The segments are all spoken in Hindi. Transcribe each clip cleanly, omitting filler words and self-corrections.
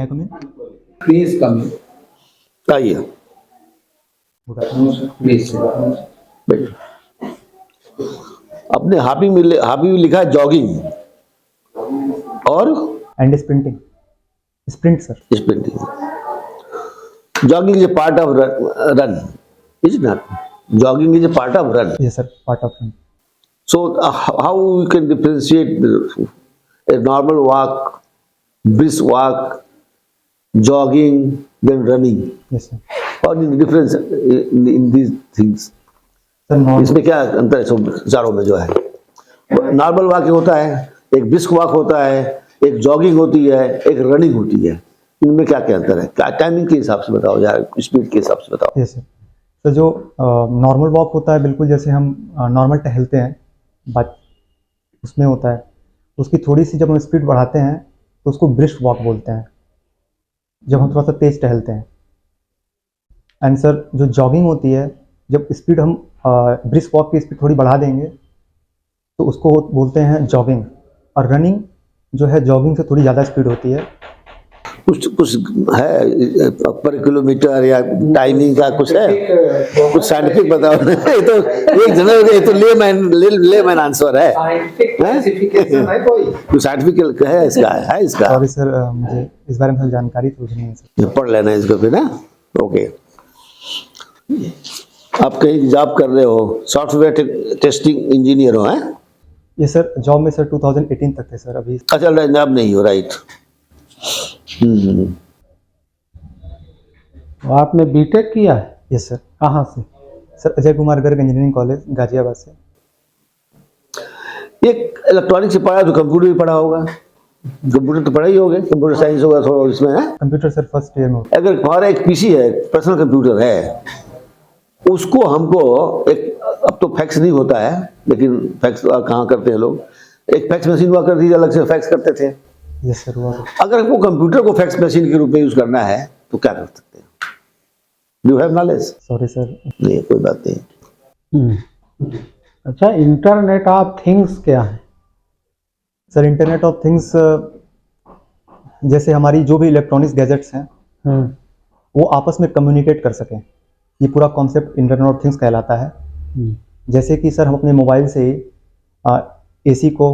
I come in? Please come in. आइए Please. बैठिए। अपने हॉबी में लिखा है जॉगिंग और And sprinting. Sprint, sir. Sprinting. Jogging is a part of run, is not? Jogging is a part of run. Yes, sir. Part of it. So how you can differentiate a normal walk, brisk walk, jogging, then running? Yes, sir. What is the difference in these things? Sir, normal. इसमें क्या अंतर है सब चारों में जो है? नॉर्मल वॉक होता है, एक ब्रिस्क वॉक होता है, एक जॉगिंग होती है, एक रनिंग होती है। इनमें क्या क्या अंतर है? टाइमिंग के हिसाब से बताओ या स्पीड के हिसाब से बताओ। Yes, sir. तो जो नॉर्मल वॉक होता है बिल्कुल जैसे हम नॉर्मल टहलते हैं, बट उसमें होता है उसकी थोड़ी सी जब हम स्पीड बढ़ाते हैं तो उसको ब्रिस्क वॉक बोलते हैं, जब हम थोड़ा सा तेज टहलते हैं। एंड सर जो जॉगिंग होती है, जब स्पीड हम ब्रिस्क वॉक की स्पीड थोड़ी बढ़ा देंगे तो उसको बोलते हैं जॉगिंग। और रनिंग जो है जॉगिंग से थोड़ी ज़्यादा स्पीड होती है। कुछ है पर किलोमीटर या टाइमिंग का कुछ है? कुछ साइंटिफिक बताओ। ये तो एक जनरल, ये तो लेमैन आंसर है। Scientific classification है कोई? कुछ साइंटिफिक है इसका? है इसका? सॉरी सर, मुझे इस बारे में जानकारी तो नहीं है सर। पढ़ लेना इसको फिर ना। ओके, आप कहीं जॉब कर रहे हो, सॉफ्टवेयर टेस्टिंग इंजीनियर हो? हैं? ये सर जॉब में सर 2018 तक थे सर। अभी अच्छा, जॉब नहीं हो, राइट। आपने बीटेक किया है? Yes sir. कहाँ से? Sir Ajay Kumar Garg engineering college Ghaziabad से। एक इलेक्ट्रॉनिक से पढ़ा तो कंप्यूटर भी पढ़ा होगा? कंप्यूटर तो पढ़ा ही होगा, कंप्यूटर साइंस होगा थोड़ा इसमें है? कंप्यूटर सर फर्स्ट ईयर में होता अगर हमारा एक पीसी है, पर्सनल कंप्यूटर है, उसको हमको एक, अब तो फैक्स नहीं होता है, लेकिन फैक्स कहाँ करते हैं लोग, एक फैक्स मशीन हुआ करती थी, अलग से फैक्स करते थे। है। यस सर हुआ। अगर वो कंप्यूटर को फैक्स मशीन के रूप में यूज करना है तो क्या कर सकते हैं? Do have knowledge? Sorry sir. नहीं, कोई बात नहीं। अच्छा, इंटरनेट ऑफ थिंग्स क्या है? सर इंटरनेट ऑफ थिंग्स जैसे हमारी जो भी इलेक्ट्रॉनिक्स गैजेट्स हैं वो आपस में कम्युनिकेट कर सकें, ये पूरा कॉन्सेप्ट इंटरनेट ऑफ थिंग्स कहलाता है। जैसे कि सर हम अपने मोबाइल से ही एसी को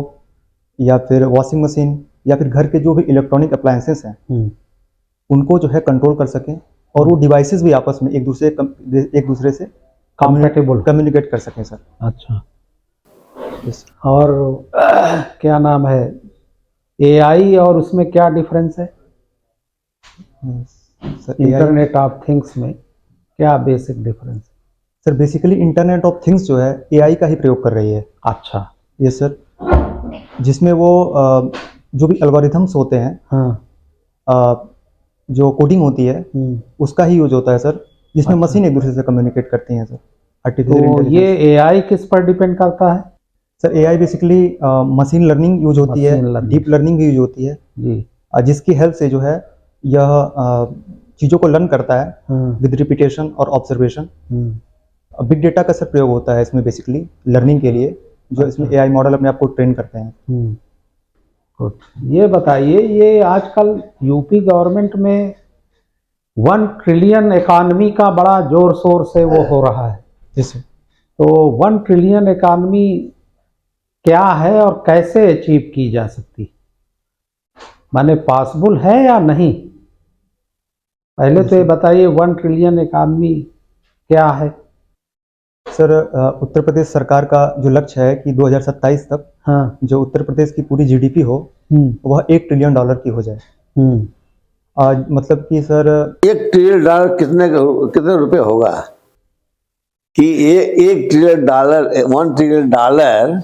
या फिर वॉशिंग मशीन या फिर घर के जो भी इलेक्ट्रॉनिक अप्लायंसेस हैं उनको जो है कंट्रोल कर सकें, और वो डिवाइसेस भी आपस में एक दूसरे से कंपैटिबल कम्युनिकेट कर सकें सर। अच्छा, यस और क्या नाम है, एआई और उसमें क्या डिफरेंस है? सर। इंटरनेट ऑफ थिंग्स में क्या basic difference? Sir basically internet of things जो है एआई का ही प्रयोग कर रही है। अच्छा। यस सर, जिसमें वो जो भी एल्गोरिथम्स होते हैं, जो कोडिंग होती है उसका ही यूज होता है सर, जिसमें अच्छा। मशीन एक दूसरे से कम्युनिकेट करती हैं सर। तो आर्टिफिशियल ये एआई किस पर डिपेंड करता है? Sir AI basically machine learning use होती है, Machine learning। डीप लर्निंग भी यूज होती है, जी। जिसकी हेल्प से जो है यह चीज़ों को लर्न करता है विद रिपीटेशन और ऑब्जर्वेशन। बिग डेटा का सर प्रयोग होता है इसमें बेसिकली लर्निंग के लिए, जो इसमें एआई मॉडल अपने आप को ट्रेन करते हैं। गुड। ये बताइए, ये आजकल यूपी गवर्नमेंट में 1 ट्रिलियन इकॉनमी का बड़ा जोर शोर से वो हो रहा है। जैसे तो 1 ट्रिलियन इकॉनमी क्या है और कैसे अचीव की जा सकती, माने पॉसिबल है या नहीं? पहले तो ये बताइए 1 ट्रिलियन इकॉनमी क्या है? सर उत्तर प्रदेश सरकार का जो लक्ष्य है कि 2027 तक हाँ। जो उत्तर प्रदेश की पूरी जीडीपी हो वह $1 ट्रिलियन की हो जाए। मतलब कि सर $1 ट्रिलियन कितने रुपए होगा? कि ये $1 ट्रिलियन, $1 ट्रिलियन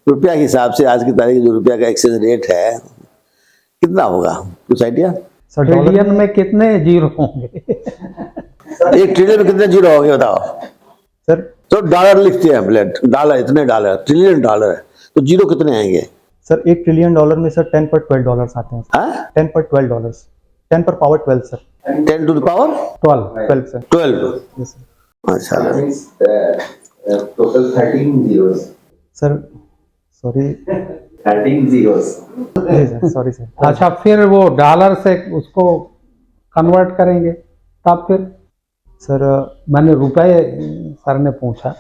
रुपया के हिसाब से आज की तारीख जो रुपया का एक्सचेंज रेट है कितना होगा? कुछ आइडिया? सर ट्रिलियन में कितने जीरो होंगे? 1 ट्रिलियन में कितने जीरो होंगे बताओ? सर तो डॉलर लिखते हैं, डॉलर, इतने डॉलर, ट्रिलियन डॉलर है तो जीरो कितने आएंगे? सर $1 ट्रिलियन में सर 10/12 आते हैं। हाँ? 10/12, 10 sir. 10 to the power 12 sir. 12। Yes sir. अच्छा, Total 13 zeros. Sir sorry 13 zeros. जी सर, सॉरी सर। अच्छा, फिर वो डॉलर से उसको कन्वर्ट करेंगे तब फिर? सर मैंने रुपए सर ने पूछा।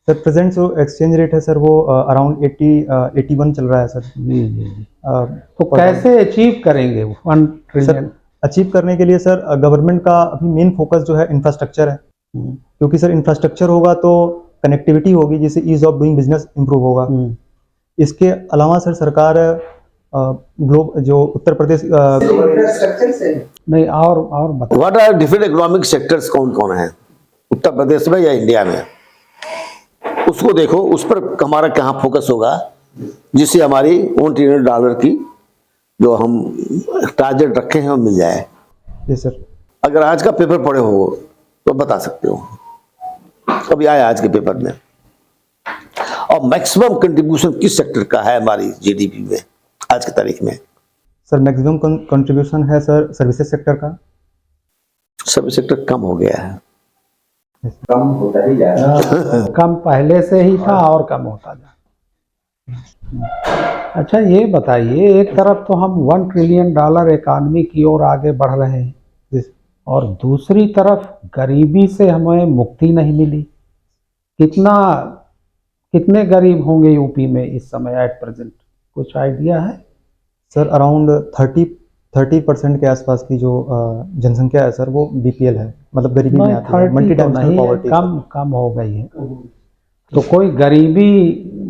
सर प्रेजेंट जो एक्सचेंज रेट है सर वो अराउंड 81 चल रहा है सर। जी जी जी। तो पर कैसे अचीव करेंगे 1 ट्रिलियन? अचीव करने के लिए सर गवर्नमेंट का अभी मेन फोकस जो है इंफ्रास्ट्रक्चर है, क्योंकि सर इंफ्रास्ट्रक्चर होगा तो कनेक्टिविटी होगी, जिससे ease of doing business improve होगा। इसके अलावा सर सरकार ग्लोब जो उत्तर प्रदेश Infrastructure से नहीं, और बता। What are different economic sectors, कौन कौन है उत्तर प्रदेश में या इंडिया में, उसको देखो, उस पर हमारा कहाँ फोकस होगा, जिससे हमारी $1 ट्रिलियन की जो हम टारगेट रखे हैं वो मिल जाए। जी सर। अगर आज का पेपर पढ़े हो तो बता सकते हो, अभी आया आज के पेपर में। और मैक्सिमम कंट्रीब्यूशन किस सेक्टर का है हमारी जीडीपी में आज की तारीख में? सर मैक्सिमम कंट्रीब्यूशन है सर सर्विसेज सेक्टर का। सर्विस सेक्टर कम हो गया है। कम होता ही जा रहा है। कम पहले से ही था और कम होता जा। अच्छा, ये बताइए, एक तरफ तो हम $1 ट्रिलियन इकॉनमी की ओर आगे बढ़ रहे हैं, जी और दूसरी तरफ गरीबी से हमें मुक्ति नहीं मिली। कितने गरीब होंगे यूपी में इस समय एट प्रेजेंट, कुछ आइडिया है? सर अराउंड 30% के आसपास की जो जनसंख्या है सर वो बीपीएल है, मतलब गरीबी में नहीं, आती है, 30 तो मल्टीडायमेंशनल नहीं है, पॉवर्टी। कम हो गई है। तो कोई गरीबी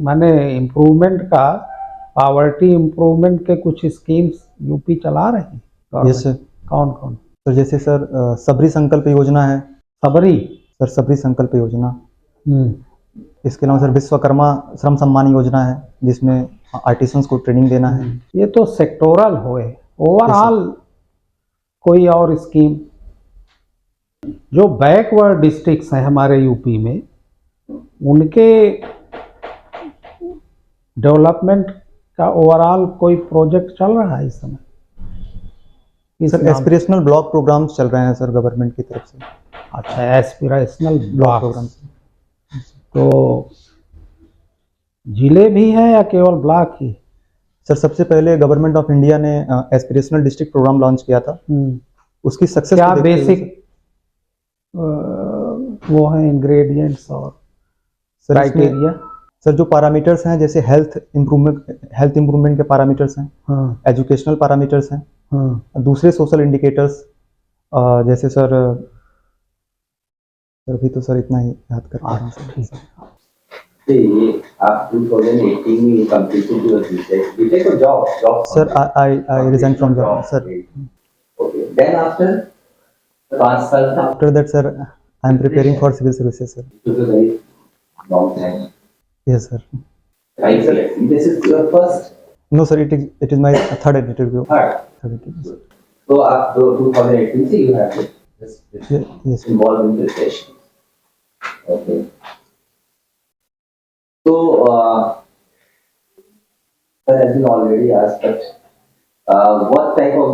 माने इम्प्रूवमेंट का, पावर्टी इम्प्रूवमेंट के कुछ स्कीम्स यूपी चला रही है? Yes sir. कौन कौन? तो जैसे सर सबरी संकल्प योजना है सबरी? सर, सबरी संकल्प योजना। हम्म। इसके अलावा सर विश्वकर्मा श्रम सम्मान योजना है, जिसमें आर्टिसंस को ट्रेनिंग देना है। ये तो सेक्टोरल हुए, ओवरऑल कोई और स्कीम? जो बैकवर्ड डिस्ट्रिक्ट्स हैं हमारे यूपी में, उनके डेवलपमेंट का ओवरऑल कोई प्रोजेक्ट चल रहा है इस समय? सर एस्पिरेशनल ब्लॉक प्रोग्राम्स चल रहे हैं सर गवर्नमेंट की तरफ से। अच्छा, एस्पिरेशनल ब्लॉक ब्लॉक प्रोग्राम्स। तो जिले भी हैं या केवल ब्लॉक ही? सर सबसे पहले गवर्नमेंट ऑफ इंडिया ने एस्पिरेशनल डिस्ट्रिक्ट प्रोग्राम लॉन्च किया था। उसकी सक्सेस क्या बेसिक वो है इंग्रेडिएंट्स और सर क्राइटेरिया? सर जो पैरामीटर्स हैं, जैसे हेल्थ इंप्रूवमेंट के पैरामीटर्स हैं, हाँ एजुकेशनल पैरामीटर्स हैं, हाँ। दूसरे सोशल इंडिकेटर्स, जैसे सर अभी तो सर इतना ही याद कर पा रहा हूँ ठीक सर। है। ये आप 2018 में completed your BTech or job? Sir I resign from job sir. Okay. Then after 5 साल तक after that sir I am preparing for civil services sir. it was a very long time. Yes sir. Right, sir? This is your first no sir, it is my third interview. part. So after 2018 से you have just yes involved in preparation. Okay. So, sir, as you already asked, but what type of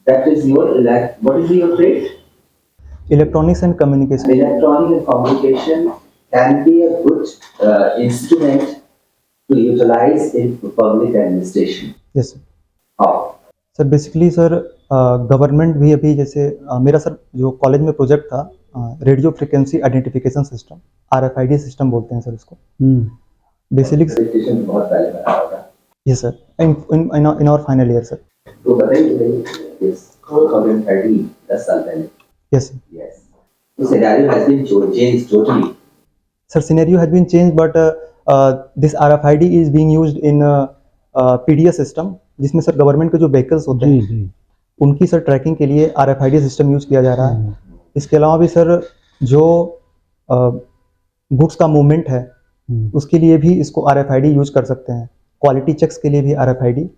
that is your what is your trade? Electronics and communication. Electronic and communication can be a good instrument to utilize in public administration. Yes sir. How? Sir basically sir government भी अभी जैसे मेरा सर जो कॉलेज में प्रोजेक्ट था, radio frequency identification system, RFID system बोलते हैं सर इसको। बेसिकली Presentation बहुत पहले बनाया होगा। Yes sir, in our final year sir. तो बताइए yes 2013 10 साल पहले। Yes sir. Yes. The scenario has been changed totally. Sir, scenario has been changed, but this RFID is being used in PDS system, जिसमें सर गवर्नमेंट के जो व्हीकल्स होते जी हैं जी। उनकी सर ट्रैकिंग के लिए RFID सिस्टम यूज किया जा रहा है। इसके अलावा भी सर जो गुड्स का मूवमेंट है उसके लिए भी इसको RFID यूज कर सकते हैं। क्वालिटी चेक्स के लिए भी RFID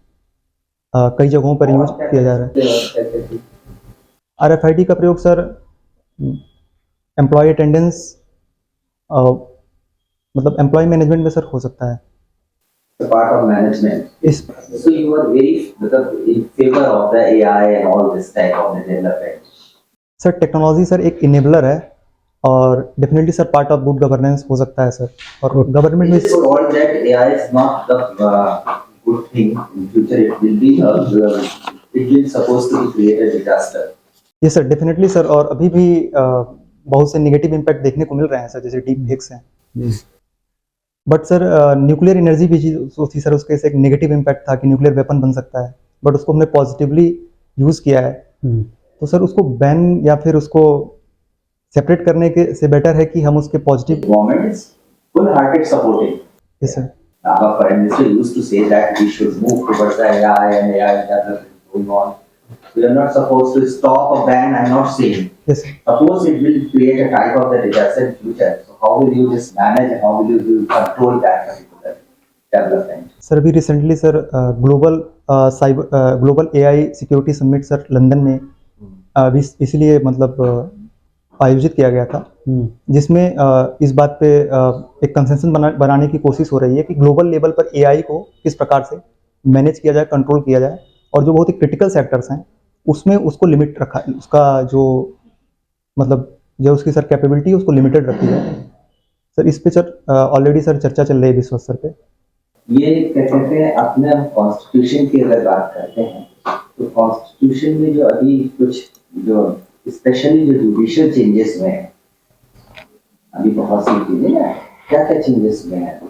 कई जगहों पर यूज किया जा रहा है। RFID का प्रयोग सर एम्प्लॉय अटेंडेंस, मतलब एम्प्लॉय मैनेजमेंट में सर हो सकता है। The part of management. इस So you are very in favor of the AI and all this type of development. Sir technology sir एक इनेबलर है और definitely sir part of good governance हो सकता है सर, और गवर्नमेंट में It is for all that AI is not the good thing. In future, it will be it will supposed to be create a disaster. ये सर डेफिनेटली सर, और अभी भी बहुत से नेगेटिव इम्पैक्ट देखने को मिल रहे हैं सर, जैसे डीप फेक्स हैं। बट सर न्यूक्लियर एनर्जी भी थी सर, उसके से एक नेगेटिव इम्पैक्ट था कि न्यूक्लियर वेपन बन सकता है, बट उसको हमने पॉजिटिवली यूज़ किया है। तो सर उसको बैन या फिर उसको सेपरेट करने के से बेटर है कि हम उसके positive. Government is full-hearted supporting. Yes sir, Our Prime Minister used to say that we should move towards the AI and AI development going on. We are not supposed to stop or ban. I'm not saying. Yes sir, Suppose it will create a type of the disaster in future. So how will you just manage and how will you control that particular development? Sir अभी recently sir global AI security summit sir London में अभी इसीलिए मतलब आयोजित किया गया था, जिसमें इस बात पे एक कंसेंसस बनाने की कोशिश हो रही है कि ग्लोबल लेवल पर एआई को किस प्रकार से मैनेज किया जाए, कंट्रोल किया जाए, और जो बहुत ही क्रिटिकल सेक्टर्स हैं उसमें उसको लिमिट रखा, उसका जो मतलब जो उसकी सर कैपेबिलिटी है उसको लिमिटेड रखी जाए। सर इस पे सर ऑलरेडी सर चर्चा चल रही है विश्व स्तर पे। ये क्या कहते हैं, अपने कॉन्स्टिट्यूशन की अगर बात करते हैं तो कॉन्स्टिट्यूशन में जो अभी कुछ जो स्पेशली जो जुडिशियल चेंजेस हुए हैं, अभी बहुत सी चीजें हैं, क्या क्या चेंजेस हुए हैं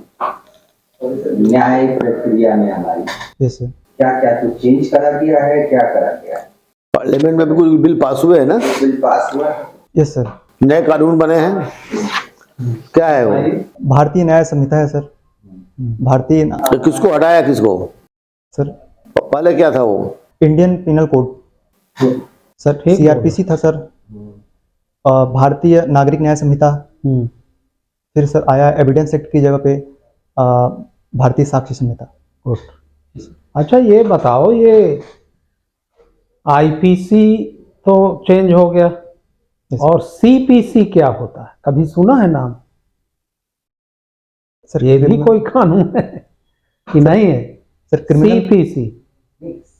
न्याय प्रक्रिया में हमारी, यस सर, क्या क्या कुछ चेंज करा गया है, क्या करा गया है? पार्लियामेंट में भी कुछ बिल पास हुए हैं ना, बिल पास हुआ है, यस सर, नए कानून बने हैं, क्या है वो? भारतीय न्याय संहिता है सर, भारतीय तो किसको हटाया, किसको? सर पहले क्या था वो? इंडियन पिनल कोड सर, ठीक सीआरपीसी था सर, भारतीय नागरिक न्याय संहिता, फिर सर आया एविडेंस एक्ट की जगह पे भारतीय साक्ष्य संहिता। गुड। अच्छा ये बताओ, ये आईपीसी तो चेंज हो गया, और सीपीसी क्या होता है, कभी सुना है नाम? सर ये भी कोई कानून है कि नहीं है? सर क्रिमिनल सीपीसी,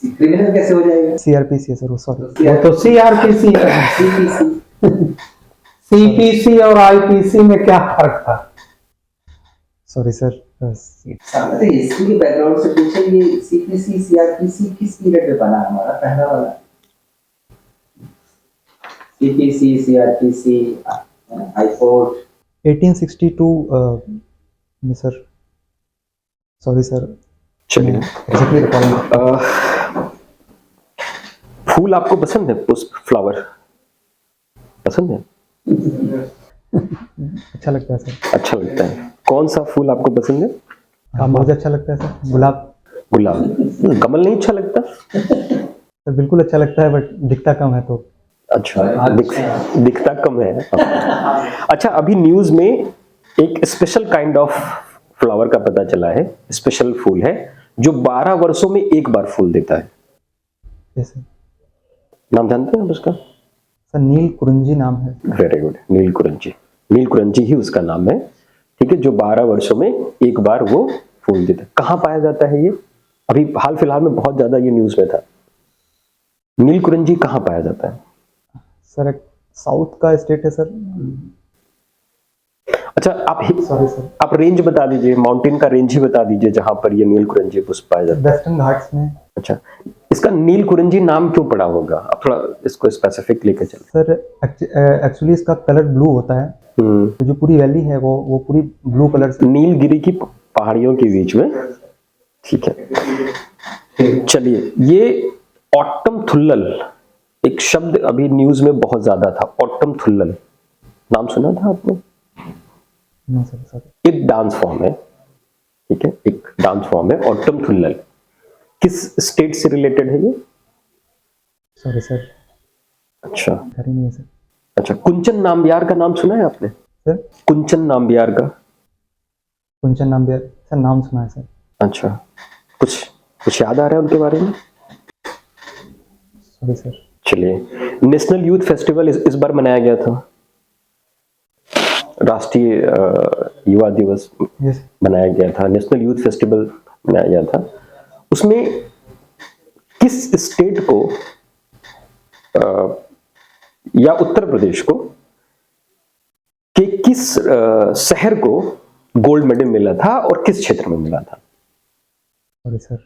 क्रिमिनल कैसे हो जाएगा? सीआरपीसी है सर, वो सॉरी, वो तो सीआरपीसी है। सीपीसी सीपीसी और आईपीसी में क्या फर्क था? Sorry sir. सामने हिस्ट्री के बैकग्राउंड से पूछे, ये सीपीसी सीआरपीसी किस पीरियड में बना हमारा पहला वाला? सीपीसी सीआरपीसी हाई कोर्ट 1862 में सर, सॉरी सर, चलिए एग्जैक्टली रिकॉर्डिंग। फूल आपको पसंद है? पुष्प, फ्लावर पसंद है? अच्छा लगता है सर, अच्छा लगता है। कौन सा फूल आपको पसंद है? बहुत अच्छा लगता है सर, गुलाब। गुलाब। कमल नहीं अच्छा लगता? सर बिल्कुल अच्छा लगता है, बट दिखता कम है तो। अच्छा, दिखता कम है। अच्छा, अभी न्यूज में एक स्पेशल काइंड ऑफ फ्लावर का पता चला है, स्पेशल फूल है जो 12 वर्षों में एक बार फूल देता है। जैसे नाम जानते हैं आप उसका? सर नील कुरिंजी नाम है। वेरी गुड, नील कुरिंजी। नील कुरिंजी ही उसका नाम है, ठीक है, जो 12 वर्षों में एक बार वो फूल देता है। कहाँ पाया जाता है ये? अभी हाल फिलहाल में बहुत ज्यादा ये न्यूज में था। नील कुरिंजी कहाँ पाया जाता है? सर एक साउथ का स्टेट है सर। अच्छा, सॉरी सर, आप रेंज बता दीजिए, माउंटेन का रेंज ही बता दीजिए जहां पर ये नील कुरिंजी पुष्प पाया जाता है। वेस्टर्न घाट्स में। अच्छा, इसका नील कुरिंजी नाम क्यों पड़ा होगा? आप थोड़ा इसको स्पेसिफिक लेके चलें। सर एक्चुअली इसका कलर ब्लू होता है, तो जो पूरी वैली है वो पूरी ब्लू कलर से। नीलगिरी की पहाड़ियों के बीच में, ठीक है। चलिए, ये ऑटम थुल्लल एक शब्द अभी न्यूज में बहुत ज्यादा था। ऑटम थुल्लल नाम सुना था आपने? No sir, sorry. एक डांस फॉर्म है, ठीक है, एक डांस फॉर्म है ऑटम थुल्लल। किस स्टेट से रिलेटेड है ये? सॉरी सर, अच्छा घर ही नहीं है सर। अच्छा, कुंचन नाम्बियार का नाम सुना है आपने? सर कुंचन नाम्बियार का? कुंचन नाम भी सर, नाम सुना है सर। अच्छा, कुछ याद आ रहा है उनके बारे में? Sorry sir. चलिए, नेशनल यूथ फेस्टिवल इस बार मनाया गया था, राष्ट्रीय युवा दिवस यस मनाया गया था, नेशनल यूथ फेस्टिवल मनाया गया था। उसमें किस स्टेट को या उत्तर प्रदेश को किस शहर को गोल्ड मेडल मिला था और किस क्षेत्र में मिला था? Sorry sir.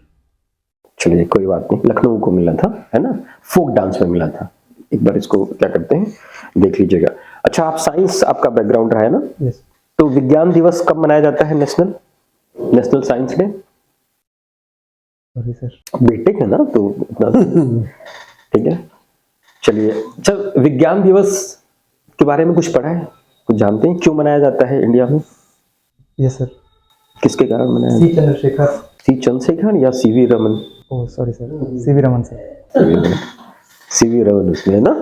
चलिए कोई बात नहीं, लखनऊ को मिला था, है ना, फोक डांस में मिला था। एक बार इसको क्या करते हैं देख लीजिएगा। अच्छा, आप साइंस आपका बैकग्राउंड रहा है ना, यस। तो विज्ञान दिवस कब मनाया जाता है? National science day. Sorry sir. बेटे है ना, तो इतना ठीक है। चलिए, चल विज्ञान दिवस के बारे में कुछ पढ़ा है, कुछ जानते हैं क्यों मनाया जाता है इंडिया में? Yes sir. किसके कारण मनाया सी चंद्रशेखर। सी चंद्रशेखर या CV Raman? Oh sorry sir, CV Raman sir. CV Raman उसमें है ना।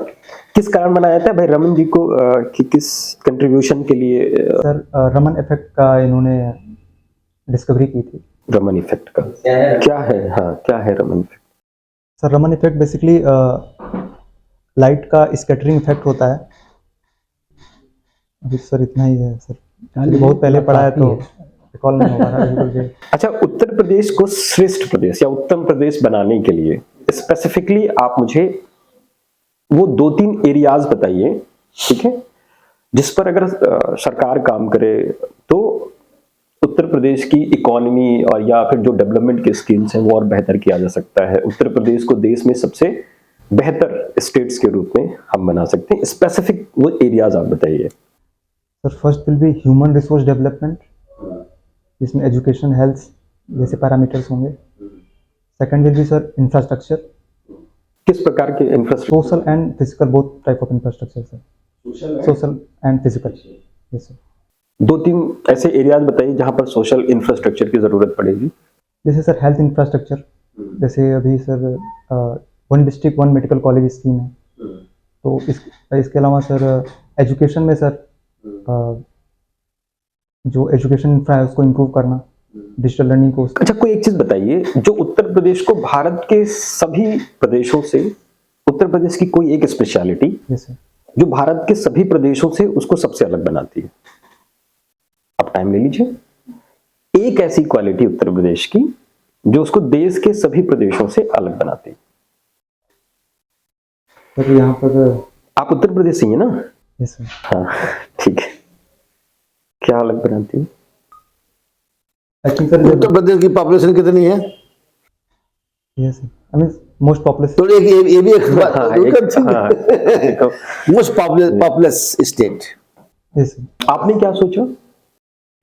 किस कारण मनाया जाता है भाई रमन जी को, किस कंट्रीब्यूशन के लिए? सर रमन इफेक्ट का इन्होंने डिस्कवरी की थी। रमन इफेक्ट का क्या है? हाँ, क्या है Raman effect? Sir Raman effect basically light का स्कैटरिंग इफेक्ट होता है। अभी सर इतना ही है सर, बहुत पहले पढ़ा है तो रिकॉल नहीं हो पा रहा है। अच्छा, उत्तर प्रदेश को श्रेष्ठ प्रदेश या उत्तम प्रदेश बनाने के लिए स्पेसिफिकली आप मुझे वो 2-3 एरियाज बताइए, ठीक है, जिस पर अगर सरकार काम करे तो उत्तर प्रदेश की इकोनॉमी और या फिर जो डेवलपमेंट की स्कीम्स हैं वो और बेहतर किया जा सकता है। उत्तर प्रदेश को देश में सबसे बेहतर स्टेट्स के रूप में हम बना सकते हैं। स्पेसिफिक वो एरियाज आप बताइए। Sir first will be human resource development, जिसमें एजुकेशन, हेल्थ जैसे पैरामीटर्स होंगे। Second will be sir infrastructure. किस प्रकार के infrastructure? Social and physical, both type of infrastructure sir. Social and physical. Yes sir. 2-3 ऐसे एरियाज बताइए जहां पर सोशल इंफ्रास्ट्रक्चर की जरूरत पड़ेगी। जैसे सर हेल्थ इंफ्रास्ट्रक्चर, जैसे अभी sir one district one medical college scheme है, तो इसके अलावा सर एजुकेशन में सर जो एजुकेशन इंफ्रा है उसको इम्प्रूव करना, डिजिटल लर्निंग को। अच्छा, कोई एक चीज बताइए, जो उत्तर प्रदेश को भारत के सभी प्रदेशों से, उत्तर प्रदेश की कोई एक स्पेशलिटी यस सर, जो भारत के सभी प्रदेशों से उसको सबसे अलग बनाती है? आप टाइम ले लीजिए। एक ऐसी क्वालिटी उत्तर प्रदेश की जो उसको देश के सभी प्रदेशों से अलग बनाती है। सर यहाँ पर आप उत्तर प्रदेश से ही है ना? Yes sir. हाँ, ठीक है। क्या अलग बनाती है? I think sir Uttar Pradesh की पॉपुलेशन कितनी है? Yes sir, I mean most popular. तो ये भी एक देखो, most populous state. Yes sir. आपने क्या सोचा?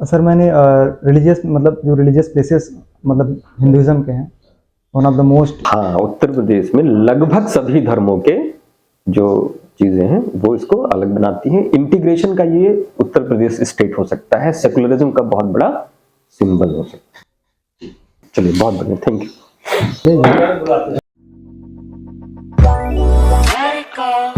सर मैंने रिलीजियस, मतलब जो रिलीजियस प्लेसेस मतलब हिंदुइज्म के हैं, वन ऑफ द मोस्ट। हाँ, उत्तर प्रदेश में लगभग सभी धर्मों के जो चीजें हैं वो इसको अलग बनाती हैं। इंटीग्रेशन का ये उत्तर प्रदेश स्टेट हो सकता है, सेकुलरिज्म का बहुत बड़ा सिंबल हो सकता है। चलिए, बहुत बढ़िया, थैंक यू। ठीक है।